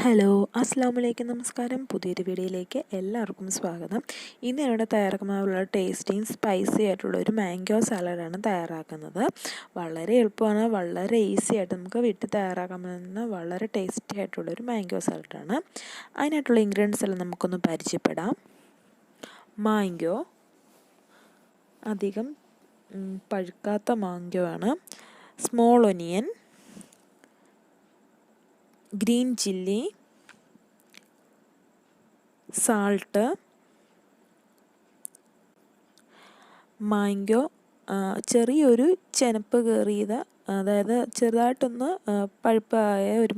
Hello, അസ്സലാമലൈക്കും. നമസ്കാരം. പുതിയൊരു വീഡിയോയിലേക്ക് എല്ലാവർക്കും സ്വാഗതം. ഇന്ന് ഇവിടെ തയ്യാറാക്കാനുള്ള ടേസ്റ്റിയും സ്പൈസി ആയിട്ടുള്ള ഒരു മാംഗോ സാലഡാണ് തയ്യാറാക്കുന്നത്. വളരെ എളുപ്പമാണ്, വളരെ ഈസി ആയിട്ട് നമുക്ക് വീട്ടിൽ തയ്യാറാക്കാമെന്ന വളരെ ടേസ്റ്റി ആയിട്ടുള്ളൊരു മാംഗോ സാലഡാണ്. അതിനായിട്ടുള്ള ഇൻഗ്രീഡിയൻസ് എല്ലാം നമുക്കൊന്ന് പരിചയപ്പെടാം. മാംഗോ, അധികം പഴുക്കാത്ത മാംഗോ ആണ്. Small onion, green chilli, salt, mango, ചെറിയൊരു ചെനപ്പ് കയറിയത്, അതായത് ചെറുതായിട്ടൊന്ന് പഴുപ്പായ ഒരു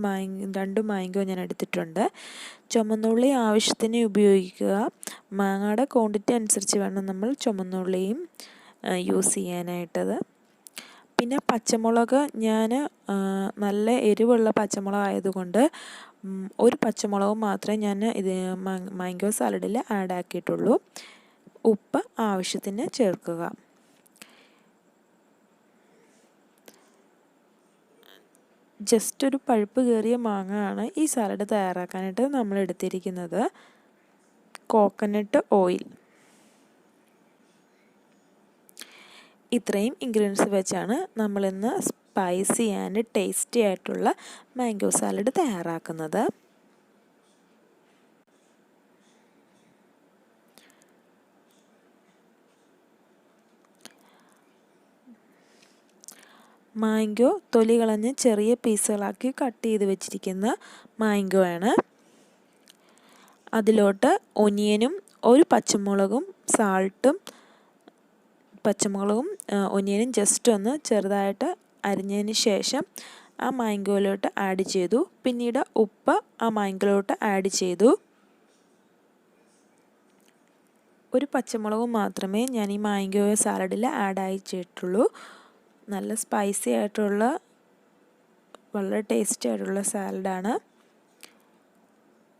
രണ്ട് മാംഗോ ഞാൻ എടുത്തിട്ടുണ്ട്. ചുമന്നുള്ളി ആവശ്യത്തിന് ഉപയോഗിക്കുക. മാങ്ങയുടെ ക്വാണ്ടിറ്റി അനുസരിച്ച് വേണം നമ്മൾ ചുമന്നുള്ളിയും യൂസ് ചെയ്യാനായിട്ടത്. പിന്നെ പച്ചമുളക്, ഞാൻ നല്ല എരിവുള്ള പച്ചമുളക് ആയതുകൊണ്ട് ഒരു പച്ചമുളക് മാത്രമേ ഞാൻ ഇത് മാംഗോ സാലഡിൽ ആഡ് ആക്കിയിട്ടുള്ളൂ. ഉപ്പ് ആവശ്യത്തിന് ചേർക്കുക. ജസ്റ്റ് ഒരു പഴുപ്പ് കയറിയ മാങ്ങ ആണ് ഈ സാലഡ് തയ്യാറാക്കാനായിട്ട് നമ്മൾ എടുത്തിരിക്കുന്നത്. കോക്കനട്ട് ഓയിൽ, ഇത്രയും ഇൻഗ്രീഡിയൻസ് വെച്ചാണ് നമ്മളിന്ന് സ്പൈസി ആൻഡ് ടേസ്റ്റി ആയിട്ടുള്ള മാംഗോ സാലഡ് തയ്യാറാക്കുന്നത്. മാംഗോ തൊലി കളഞ്ഞ് ചെറിയ പീസുകളാക്കി കട്ട് ചെയ്ത് വെച്ചിരിക്കുന്ന മാംഗോ ആണ്. അതിലോട്ട് ഒനിയനും ഒരു പച്ചമുളകും സാൾട്ടും, പച്ചമുളകും ഒനിയനും ജസ്റ്റ് ഒന്ന് ചെറുതായിട്ട് അരിഞ്ഞതിന് ശേഷം ആ മാംഗോയിലോട്ട് ആഡ് ചെയ്തു. പിന്നീട് ഉപ്പ് ആ മാംഗോയിലോട്ട് ആഡ് ചെയ്തു. ഒരു പച്ചമുളക് മാത്രമേ ഞാൻ ഈ മാംഗോ സാലഡിൽ ആഡ് ചെയ്തിട്ടുള്ളൂ. നല്ല സ്പൈസി ആയിട്ടുള്ള വളരെ ടേസ്റ്റി ആയിട്ടുള്ള സാലഡാണ്.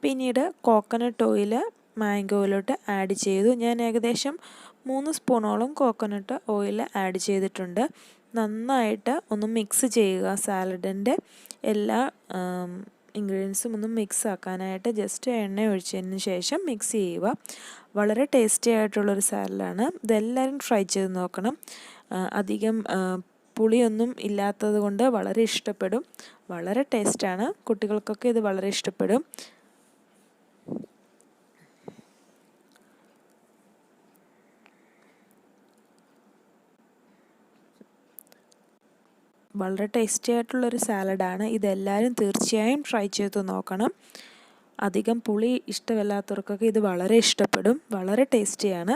പിന്നീട് കോക്കനട്ട് ഓയിൽ മാംഗോയിലോട്ട് ആഡ് ചെയ്തു. ഞാൻ ഏകദേശം 3 സ്പൂണോളം കോക്കനട്ട് ഓയിൽ ആഡ് ചെയ്തിട്ടുണ്ട്. നന്നായിട്ട് ഒന്ന് മിക്സ് ചെയ്യുക. സാലഡിൻ്റെ എല്ലാ ഇൻഗ്രീഡിയൻസും ഒന്ന് മിക്സ് ആക്കാനായിട്ട് ജസ്റ്റ് എണ്ണ ഒഴിച്ചതിന് ശേഷം മിക്സ് ചെയ്യുക. വളരെ ടേസ്റ്റി ആയിട്ടുള്ളൊരു സാലഡാണ്. ഇതെല്ലാവരും ട്രൈ ചെയ്ത് നോക്കണം. അധികം പുളിയൊന്നും ഇല്ലാത്തത് കൊണ്ട് വളരെ ഇഷ്ടപ്പെടും. വളരെ ടേസ്റ്റാണ്. കുട്ടികൾക്കൊക്കെ ഇത് വളരെ ഇഷ്ടപ്പെടും. വളരെ ടേസ്റ്റി ആയിട്ടുള്ളൊരു സാലഡാണ്. ഇതെല്ലാവരും തീർച്ചയായും ട്രൈ ചെയ്ത് നോക്കണം. അധികം പുളി ഇഷ്ടമില്ലാത്തവർക്കൊക്കെ ഇത് വളരെ ഇഷ്ടപ്പെടും. വളരെ ടേസ്റ്റിയാണ്.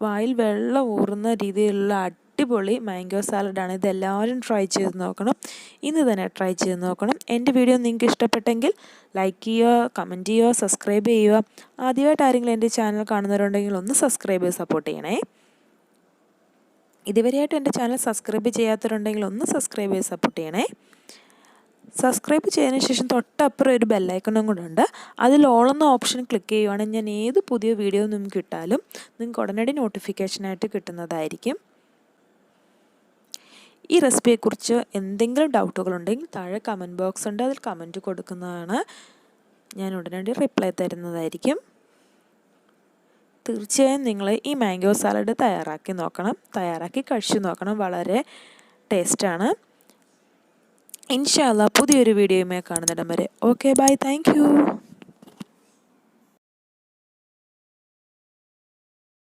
വായിൽ വെള്ളം ഊറുന്ന രീതിയിലുള്ള അടിപൊളി മാംഗോ സാലഡാണ്. ഇതെല്ലാവരും ട്രൈ ചെയ്ത് നോക്കണം. ഇന്ന് തന്നെ ട്രൈ ചെയ്ത് നോക്കണം. എൻ്റെ വീഡിയോ നിങ്ങൾക്ക് ഇഷ്ടപ്പെട്ടെങ്കിൽ ലൈക്ക് ചെയ്യുക, കമൻറ്റ് ചെയ്യുക, സബ്സ്ക്രൈബ് ചെയ്യുക. ആദ്യമായിട്ട് ആരെങ്കിലും എൻ്റെ ചാനൽ കാണുന്നവരുണ്ടെങ്കിൽ ഒന്ന് സബ്സ്ക്രൈബ് ചെയ്ത് സപ്പോർട്ട് ചെയ്യണേ. ഇതുവരെയായിട്ട് എൻ്റെ ചാനൽ സബ്സ്ക്രൈബ് ചെയ്യാത്തവരുണ്ടെങ്കിൽ ഒന്ന് സബ്സ്ക്രൈബ് ചെയ്ത് സപ്പോർട്ട് ചെയ്യണേ. സബ്സ്ക്രൈബ് ചെയ്തതിന് ശേഷം തൊട്ടപ്പുറം ഒരു ബെല്ലൈക്കണും കൂടെ ഉണ്ട്. അതിൽ ഓൾ എന്ന ഓപ്ഷൻ ക്ലിക്ക് ചെയ്യുവാണെങ്കിൽ ഞാൻ ഏത് പുതിയ വീഡിയോ നിങ്ങൾക്ക് ഇട്ടാലും നിങ്ങൾക്ക് ഉടനടി നോട്ടിഫിക്കേഷനായിട്ട് കിട്ടുന്നതായിരിക്കും. ഈ റെസിപ്പിയെക്കുറിച്ച് എന്തെങ്കിലും ഡൗട്ടുകളുണ്ടെങ്കിൽ താഴെ കമൻറ്റ് ബോക്സ് ഉണ്ട്, അതിൽ കമൻറ്റ് കൊടുക്കുന്നതാണ്. ഞാൻ ഉടനടി റിപ്ലൈ തരുന്നതായിരിക്കും. തീർച്ചയായും നിങ്ങൾ ഈ മാംഗോ സാലഡ് തയ്യാറാക്കി കഴിച്ചു നോക്കണം. വളരെ ടേസ്റ്റാണ്. ഇൻഷാ അല്ലാഹ് പുതിയൊരു വീഡിയോയുമായി കാണുന്നിടം വരെ ഓക്കെ ബൈ, താങ്ക് യു.